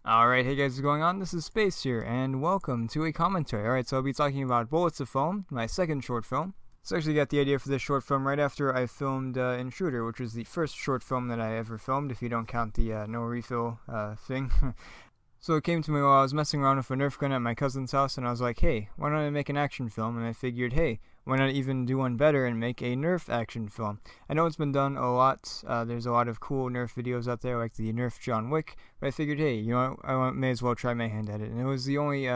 Alright, hey guys, what's going on? This is Space here, and welcome to a commentary. Alright, so I'll be talking about Bullets of Foam, my second short film. So I actually got the idea for this short film right after I filmed Intruder, which was the first short film that I ever filmed, if you don't count the no refill thing. So it came to me while I was messing around with a Nerf gun at my cousin's house, and I was like, hey, why don't I make an action film? And I figured, hey, why not even do one better and make a Nerf action film? I know it's been done a lot. There's a lot of cool Nerf videos out there, like the Nerf John Wick, but I figured, hey, you know, I may as well try my hand at it. And it was the only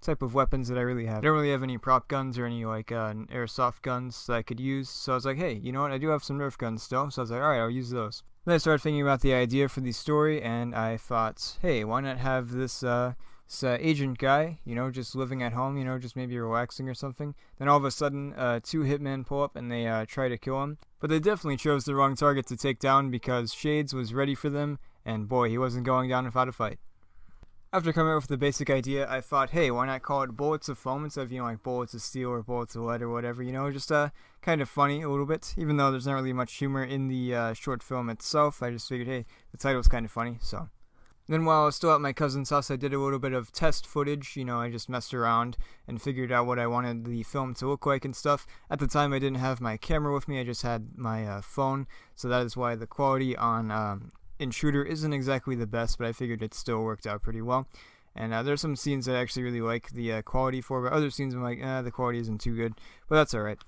type of weapons that I really have. I don't really have any prop guns or any like airsoft guns that I could use, so I was like, hey, you know what, I do have some Nerf guns still, so I was like, alright, I'll use those. Then I started thinking about the idea for the story, and I thought, hey, why not have this agent guy, you know, just living at home, you know, just maybe relaxing or something. Then all of a sudden, two hitmen pull up and they try to kill him. But they definitely chose the wrong target to take down because Shades was ready for them, and boy, he wasn't going down without a fight. After coming up with the basic idea, I thought, hey, why not call it Bullets of Foam instead of, you know, like Bullets of Steel or Bullets of Lead or whatever, you know, just kind of funny a little bit, even though there's not really much humor in the short film itself. I just figured, hey, the title's kind of funny, so. Then while I was still at my cousin's house, I did a little bit of test footage, you know, I just messed around and figured out what I wanted the film to look like and stuff. At the time, I didn't have my camera with me, I just had my phone, so that is why the quality on Intruder isn't exactly the best, but I figured it still worked out pretty well. And there's some scenes that I actually really like the quality for, but other scenes I'm like, the quality isn't too good. But that's alright.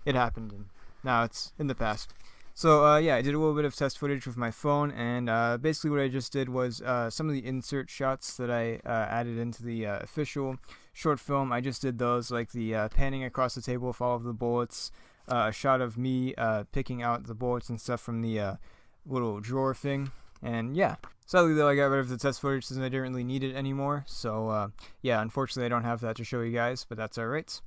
It happened, and now it's in the past. So yeah, I did a little bit of test footage with my phone, and basically what I just did was some of the insert shots that I added into the official short film. I just did those, like the panning across the table with all of the bullets, a shot of me picking out the bullets and stuff from the little drawer thing, and yeah. Sadly though, I got rid of the test footage since I didn't really need it anymore, so yeah, unfortunately I don't have that to show you guys, but that's alright.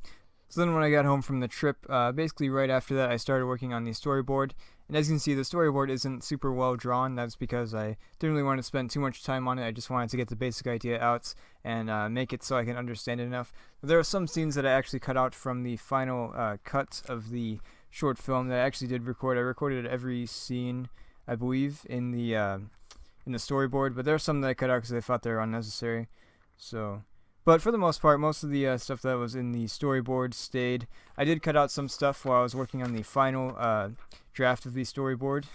So then when I got home from the trip, basically right after that I started working on the storyboard, and as you can see the storyboard isn't super well drawn. That's because I didn't really want to spend too much time on it. I just wanted to get the basic idea out and make it so I can understand it enough. But there are some scenes that I actually cut out from the final cut of the short film that I actually did record. I recorded every scene, I believe, in the storyboard, but there are some that I cut out because I thought they were unnecessary. So, but for the most part, most of the stuff that was in the storyboard stayed. I did cut out some stuff while I was working on the final draft of the storyboard.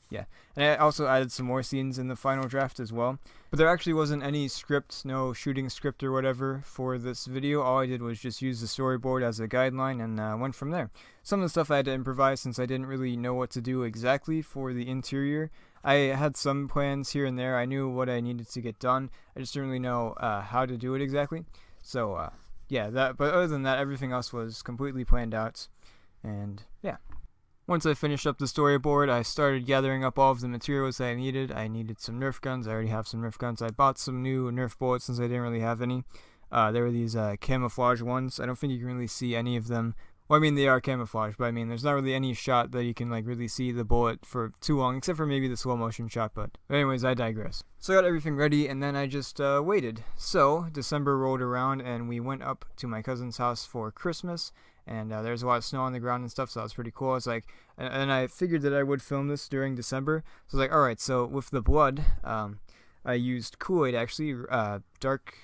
Yeah, and I also added some more scenes in the final draft as well. But there actually wasn't any script, no shooting script or whatever for this video. All I did was just use the storyboard as a guideline and went from there. Some of the stuff I had to improvise since I didn't really know what to do exactly for the interior. I had some plans here and there. I knew what I needed to get done. I just didn't really know how to do it exactly. So yeah, but other than that, everything else was completely planned out. And yeah. Once I finished up the storyboard, I started gathering up all of the materials that I needed. I needed some Nerf guns. I already have some Nerf guns. I bought some new Nerf bullets since I didn't really have any. There were these camouflage ones. I don't think you can really see any of them. Well, I mean, they are camouflage, but I mean, there's not really any shot that you can like really see the bullet for too long, except for maybe the slow motion shot, but anyways, I digress. So I got everything ready, and then I just waited. So December rolled around, and we went up to my cousin's house for Christmas. And there's a lot of snow on the ground and stuff, so that was pretty cool. I was like, and I figured that I would film this during December. So I was like, alright, so with the blood, I used Kool-Aid actually,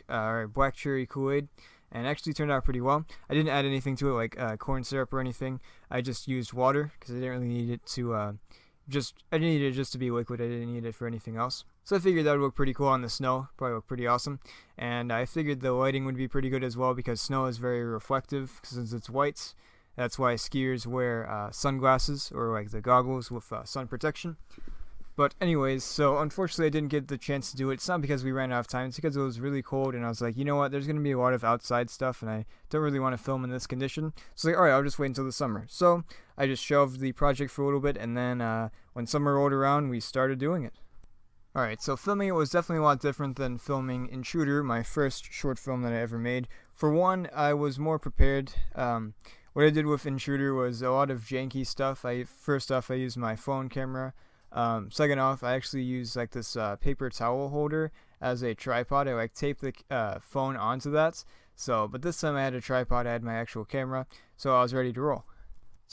black cherry Kool-Aid, and actually turned out pretty well. I didn't add anything to it like corn syrup or anything. I just used water because I didn't really need it to I didn't need it just to be liquid. I didn't need it for anything else. So I figured that would look pretty cool on the snow, probably look pretty awesome. And I figured the lighting would be pretty good as well because snow is very reflective since it's white. That's why skiers wear sunglasses or like the goggles with sun protection. But anyways, so unfortunately I didn't get the chance to do it. It's not because we ran out of time, it's because it was really cold and I was like, you know what, there's going to be a lot of outside stuff and I don't really want to film in this condition. So like, alright, I'll just wait until the summer. So I just shelved the project for a little bit, and then when summer rolled around, we started doing it. Alright, so filming it was definitely a lot different than filming Intruder, my first short film that I ever made. For one, I was more prepared. What I did with Intruder was a lot of janky stuff. First off, I used my phone camera. Second off, I actually used like this paper towel holder as a tripod. I like taped the phone onto that. But this time I had a tripod, I had my actual camera, so I was ready to roll.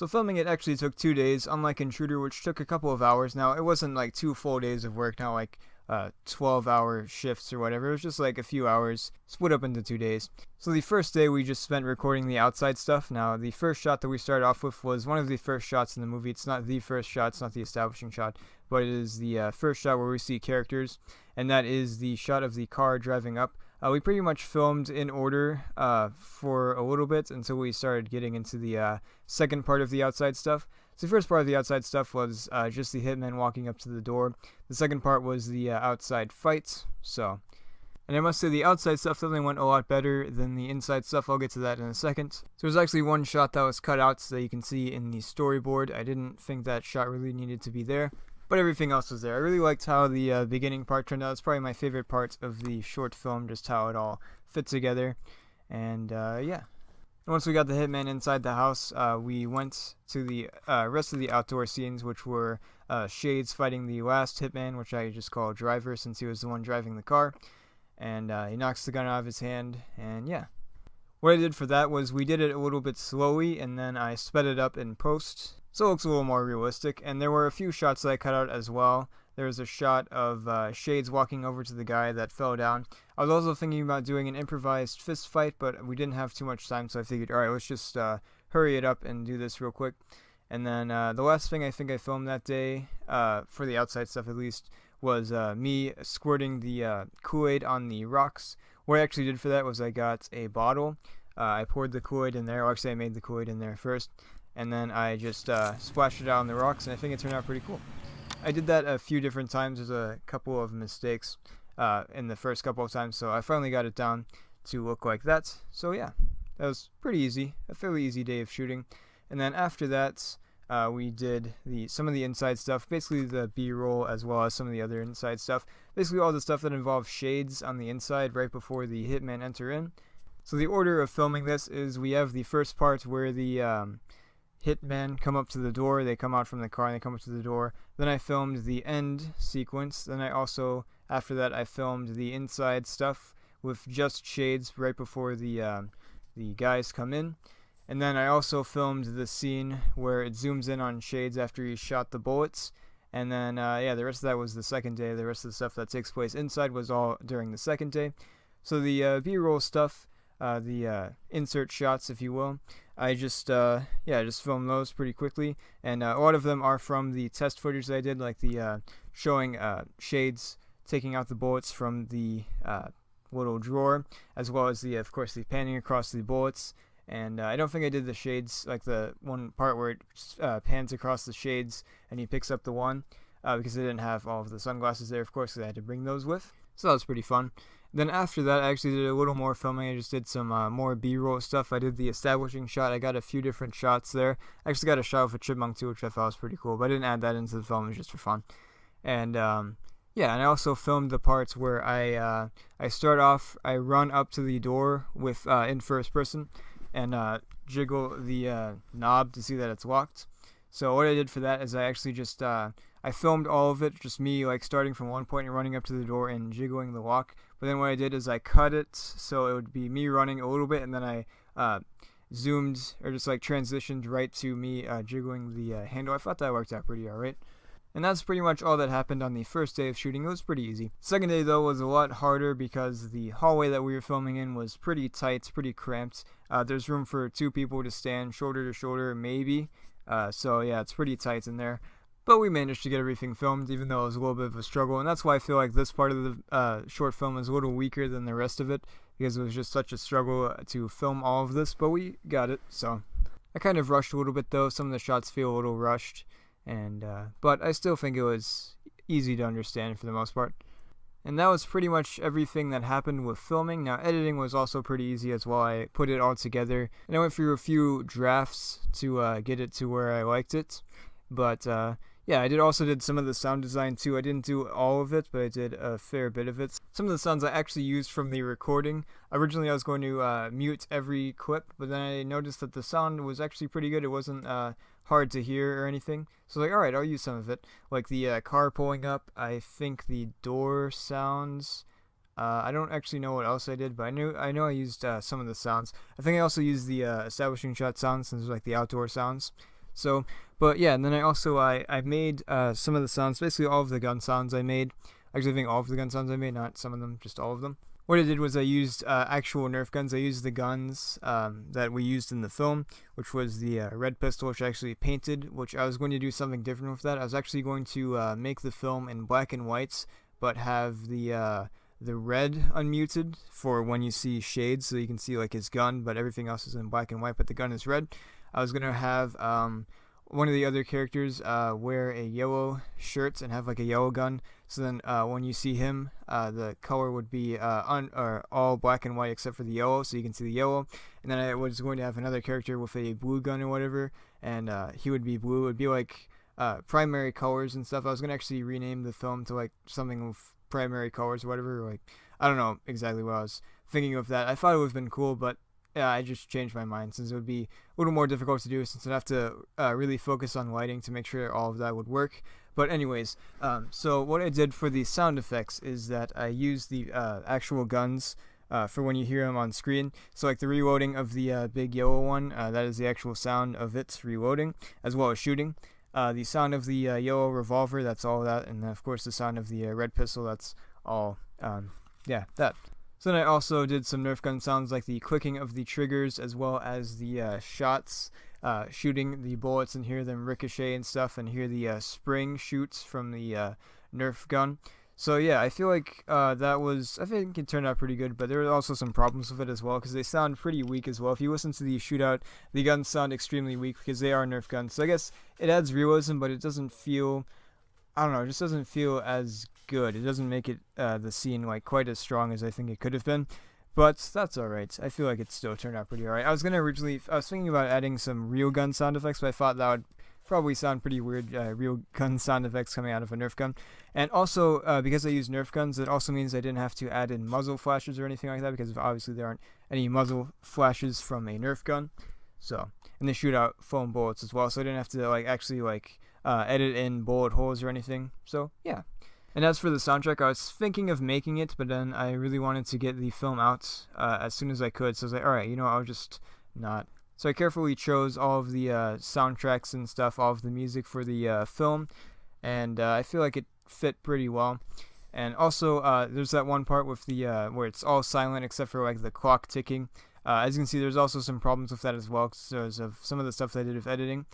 So filming it actually took 2 days, unlike Intruder, which took a couple of hours. Now, it wasn't like 2 full days of work, not like 12-hour shifts or whatever. It was just like a few hours split up into 2 days. So the first day we just spent recording the outside stuff. Now the first shot that we started off with was one of the first shots in the movie. It's not the first shot, it's not the establishing shot, but it is the first shot where we see characters, and that is the shot of the car driving up. We pretty much filmed in order for a little bit until we started getting into the second part of the outside stuff. So the first part of the outside stuff was just the hitman walking up to the door. The second part was the outside fights. And I must say the outside stuff definitely went a lot better than the inside stuff. I'll get to that in a second. So there's actually one shot that was cut out so that you can see in the storyboard. I didn't think that shot really needed to be there, but everything else was there. I really liked how the beginning part turned out. It's probably my favorite part of the short film, just how it all fit together. And yeah. Once we got the hitman inside the house, we went to the rest of the outdoor scenes, which were Shades fighting the last hitman, which I just call Driver since he was the one driving the car. And he knocks the gun out of his hand, and yeah. What I did for that was we did it a little bit slowly, and then I sped it up in post, so it looks a little more realistic. And there were a few shots that I cut out as well. There was a shot of Shades walking over to the guy that fell down. I was also thinking about doing an improvised fist fight, but we didn't have too much time, so I figured, alright, let's just hurry it up and do this real quick. And then the last thing I think I filmed that day, for the outside stuff at least, was me squirting the Kool-Aid on the rocks. What I actually did for that was I got a bottle. I poured the Kool-Aid in there. Or actually, I made the Kool-Aid in there first. And then I just splashed it out on the rocks, and I think it turned out pretty cool. I did that a few different times. There's a couple of mistakes in the first couple of times, so I finally got it down to look like that. So yeah, that was pretty easy. A fairly easy day of shooting. And then after that, we did some of the inside stuff, basically the B-roll as well as some of the other inside stuff. Basically all the stuff that involves Shades on the inside right before the hitman enter in. So the order of filming this is we have the first part where the hitmen come up to the door. They come out from the car and they come up to the door. Then I filmed the end sequence. Then I also, after that, I filmed the inside stuff with just Shades right before the guys come in. And then I also filmed the scene where it zooms in on Shades after he shot the bullets. And then, yeah, the rest of that was the second day. The rest of the stuff that takes place inside was all during the second day. So the B-roll stuff, the insert shots, if you will, I just filmed those pretty quickly. And a lot of them are from the test footage that I did, like the showing Shades taking out the bullets from the little drawer, as well as of course, the panning across the bullets. And I don't think I did the Shades, like the one part where it pans across the Shades and he picks up the one, because I didn't have all of the sunglasses there, of course, because I had to bring those with. So that was pretty fun. Then after that, I actually did a little more filming. I just did some more B-roll stuff. I did the establishing shot. I got a few different shots there. I actually got a shot with a chipmunk too, which I thought was pretty cool, but I didn't add that into the film. It was just for fun. And yeah, and I also filmed the parts where I start off, I run up to the door with in first person, and jiggle the knob to see that it's locked. So what I did for that is I actually just I filmed all of it, just me like starting from one point and running up to the door and jiggling the lock. But then what I did is I cut it so it would be me running a little bit, and then I zoomed or just like transitioned right to me jiggling the handle. I thought that worked out pretty alright. And that's pretty much all that happened on the first day of shooting. It was pretty easy. Second day, though, was a lot harder because the hallway that we were filming in was pretty tight, pretty cramped. There's room for 2 people to stand shoulder to shoulder, maybe. So, yeah, it's pretty tight in there. But we managed to get everything filmed, even though it was a little bit of a struggle. And that's why I feel like this part of the short film is a little weaker than the rest of it, because it was just such a struggle to film all of this. But we got it, so. I kind of rushed a little bit, though. Some of the shots feel a little rushed. And but I still think it was easy to understand for the most part. And that was pretty much everything that happened with filming. Now editing was also pretty easy as well. I put it all together and I went through a few drafts to get it to where I liked it. But yeah, I also did some of the sound design too. I didn't do all of it, but I did a fair bit of it. Some of the sounds I actually used from the recording. Originally I was going to mute every clip, but then I noticed that the sound was actually pretty good. It wasn't hard to hear or anything. So like, alright, I'll use some of it. Like the car pulling up, I think the door sounds. I don't actually know what else I did, but I know I used some of the sounds. I think I also used the establishing shot sounds, since like the outdoor sounds. So, but yeah, and then I also I made some of the sounds, basically all of the gun sounds I made Actually, I think all of the gun sounds I made, not some of them, just all of them. What I did was I used actual Nerf guns. I used the guns that we used in the film, which was the red pistol, which I actually painted, which I was going to do something different with that. I was actually going to make the film in black and whites, but have the red unmuted for when you see shades, so you can see like his gun, but everything else is in black and white, but the gun is red. I was going to have one of the other characters wear a yellow shirt and have like a yellow gun, so then when you see him, the color would be all black and white except for the yellow, so you can see the yellow. And then I was going to have another character with a blue gun or whatever, and he would be blue. It would be like primary colors and stuff. I was going to actually rename the film to like something with primary colors or whatever, like I don't know exactly what I was thinking of that. I thought it would have been cool, but yeah, I just changed my mind since it would be a little more difficult to do, since I'd have to really focus on lighting to make sure all of that would work. But anyways, so what I did for the sound effects is that I used the actual guns for when you hear them on screen. So like the reloading of the big yellow one, that is the actual sound of its reloading, as well as shooting. The sound of the yellow revolver, that's all that, and of course the sound of the red pistol, that's all, that. So then I also did some Nerf gun sounds like the clicking of the triggers, as well as the shots, shooting the bullets, and hear them ricochet and stuff, and hear the spring shoots from the Nerf gun. So yeah, I feel like I think it turned out pretty good, but there were also some problems with it as well, because they sound pretty weak as well. If you listen to the shootout, the guns sound extremely weak because they are Nerf guns. So I guess it adds realism, but it doesn't feel, I don't know, it just doesn't feel as good. It doesn't make it the scene like quite as strong as I think it could have been, but that's alright. I feel like it still turned out pretty alright. I was thinking about adding some real gun sound effects, but I thought that would probably sound pretty weird, real gun sound effects coming out of a Nerf gun. And also, because I use Nerf guns, it also means I didn't have to add in muzzle flashes or anything like that, because obviously there aren't any muzzle flashes from a Nerf gun. So, and they shoot out foam bullets as well, so I didn't have to actually edit in bullet holes or anything. So yeah. And as for the soundtrack, I was thinking of making it, but then I really wanted to get the film out as soon as I could, so I was like, alright, I'll just not. So I carefully chose all of the soundtracks and stuff, all of the music for the film, and I feel like it fit pretty well. And also, there's that one part with the where it's all silent except for like the clock ticking. As you can see, there's also some problems with that as well, because of some of the stuff that I did with editing.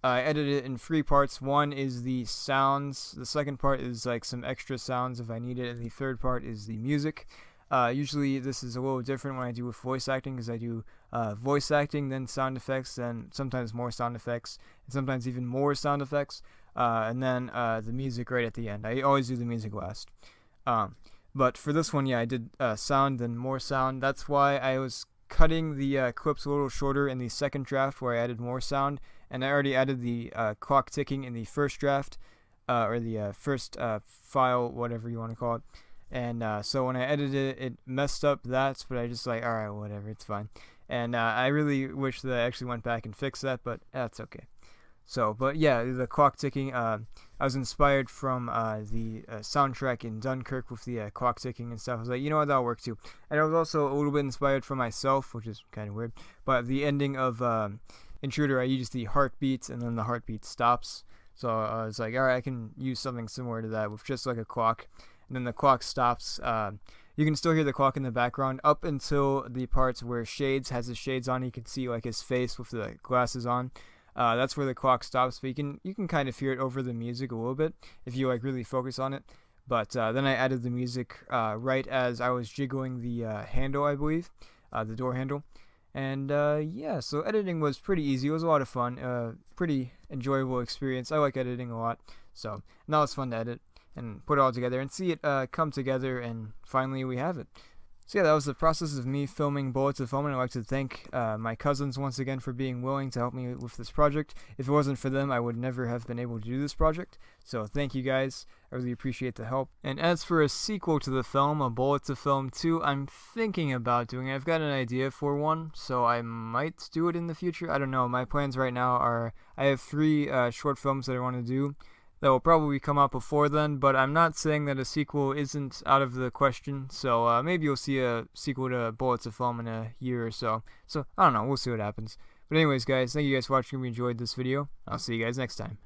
I edited it in 3 parts. One is the sounds, the second part is like some extra sounds if I need it, and the third part is the music. Usually this is a little different when I do with voice acting, because I do voice acting, then sound effects, then sometimes more sound effects, and sometimes even more sound effects, and then the music right at the end. I always do the music last. But for this one, yeah, I did sound, then more sound. That's why I was cutting the clips a little shorter in the second draft, where I added more sound, and I already added the clock ticking in the first draft, or the first file, whatever you want to call it. And so when I edited it, it messed up that, but I just alright, whatever, it's fine. And I really wish that I actually went back and fixed that, but that's okay. So, but yeah, the clock ticking, I was inspired from the soundtrack in Dunkirk with the clock ticking and stuff. I was like, you know what, that'll work too. And I was also a little bit inspired from myself, which is kind of weird, but the ending of Intruder, I used the heartbeat, and then the heartbeat stops. So I was like, alright, I can use something similar to that with just like a clock. And then the clock stops. You can still hear the clock in the background up until the parts where Shades has his shades on. You can see like his face with the glasses on. That's where the clock stops. But you can kind of hear it over the music a little bit if you really focus on it. But then I added the music right as I was jiggling the handle, I believe, the door handle. And yeah, so editing was pretty easy. It was a lot of fun. Pretty enjoyable experience. I like editing a lot. So now it's fun to edit and put it all together and see it come together, and finally we have it. So yeah, that was the process of me filming Bullets of Foam, and I'd like to thank my cousins once again for being willing to help me with this project. If it wasn't for them, I would never have been able to do this project. So thank you guys. I really appreciate the help. And as for a sequel to the film, a Bullets of Foam 2, I'm thinking about doing it. I've got an idea for one, so I might do it in the future. I don't know. My plans right now are, I have 3 short films that I want to do that will probably come out before then, but I'm not saying that a sequel isn't out of the question, so maybe you'll see a sequel to Bullets of Foam in a year or so. So, I don't know, we'll see what happens. But anyways, guys, thank you guys for watching. If you enjoyed this video, I'll see you guys next time.